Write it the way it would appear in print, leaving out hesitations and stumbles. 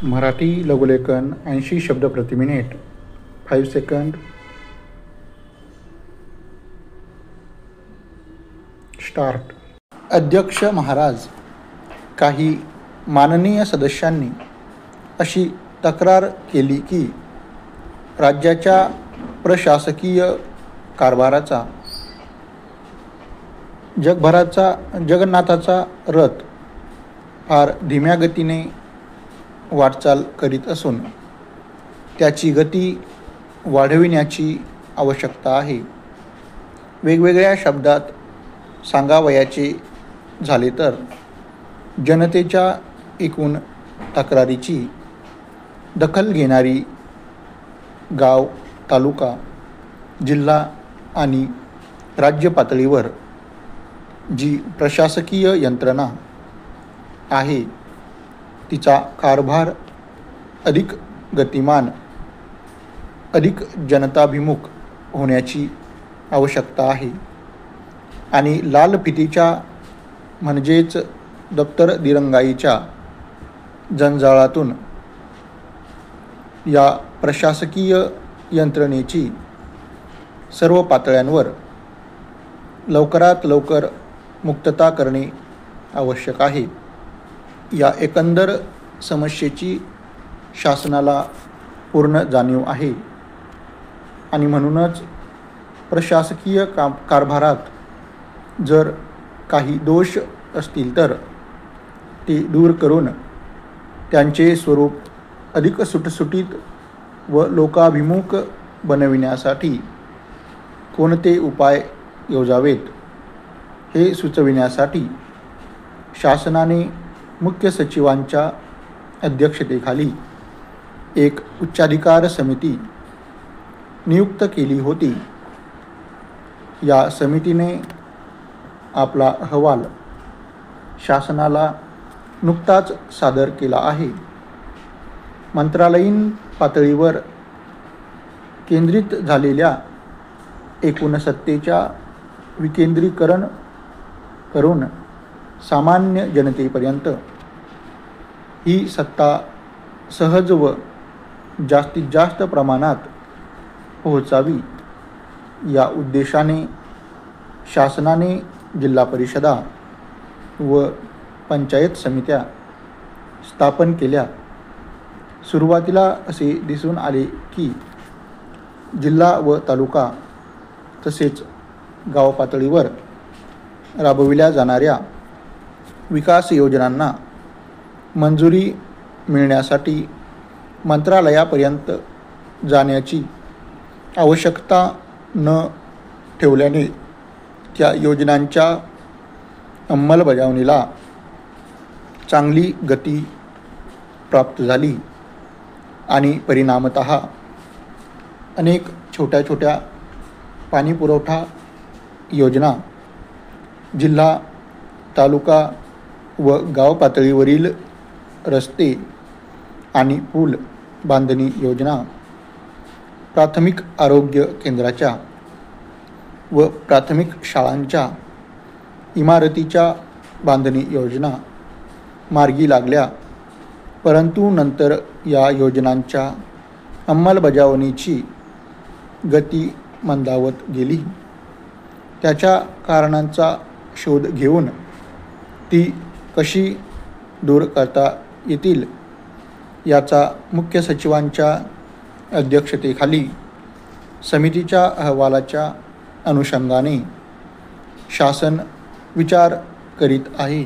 मराठी लघुलेखन 80 शब्द प्रति minute. 5 second. Start. अध्यक्ष महाराज, काही माननीय सदस्यांनी अशी तक्रार केली की राज्याच्या प्रशासकीय कारभाराचा जगन्नाथाचा रथ फार धीम्या गतीने वाटचाल करीत असून त्याची गती वाढविण्याची आवश्यकता आहे. वेगवेगळ्या शब्दात सांगावयाचे झाले तर जनतेच्या एकूण तक्रारीची दखल घेणारी गाव, तालुका, जिल्हा आणि राज्य पातळीवर जी प्रशासकीय यंत्रणा आहे तिचा कारभार अधिक गतिमान, अधिक जनताभिमुख होण्याची आवश्यकता आहे. आणि लाल फितीच्या म्हणजेच दप्तर दिरंगाईच्या जंजाळातून या प्रशासकीय यंत्रणेची सर्व पातळ्यांवर लवकरात लवकर मुक्तता करणे आवश्यक आहे. या एकंदर समस्येची शासनाला पूर्ण जाणीव आहे आणि म्हणूनच प्रशासकीय कारभारात जर काही दोष असतील तर ते दूर करून त्यांचे स्वरूप अधिक सुटसुटीत व लोकाभिमुख बनविण्यासाठी कोणते उपाय योजावेत हे सुचविण्यासाठी शासनाने मुख्य सचिवांच्या अध्यक्षतेखाली एक उच्चाधिकार समिती नियुक्त केली होती. या समितीने आपला अहवाल शासनाला नुकताच सादर केला आहे. मंत्रालयीन पातळीवर केंद्रित झालेल्या एकूण सत्तेच्या विकेंद्रीकरण करून सामान्य जनतेपर्यंत ही सत्ता सहज व जास्तीत जास्त प्रमाणात पोहोचावी या उद्देशाने शासनाने जिल्हा परिषदा व पंचायत समित्या स्थापन केल्या. सुरुवातीला असे दिसून आले की जिल्हा व तालुका तसेच गाव पातळीवर राबविल्या जाणाऱ्या विकास योजनांना मंजुरी मिळण्यासाठी मंत्रालयापर्यंत जाण्याची आवश्यकता न ठेवल्याने त्या योजनांच्या अंमलबजावणीला चांगली गती प्राप्त झाली आणि परिणामतः अनेक छोट्या छोट्या पाणीपुरवठा योजना, जिल्हा, तालुका व गाव पातळीवरील रस्ते आणि पूल बांधणी योजना, प्राथमिक आरोग्य केंद्राच्या व प्राथमिक शाळांच्या इमारतीच्या बांधणी योजना मार्गी लागल्या. परंतु नंतर या योजनांच्या अंमलबजावणीची गती मंदावत गेली. त्याच्या कारणांचा शोध घेऊन ती कशी दूर करता येतील याचा मुख्य सचिवांच्या अध्यक्षतेखाली समितीच्या अहवालाच्या अनुषंगाने शासन विचार करीत आहे.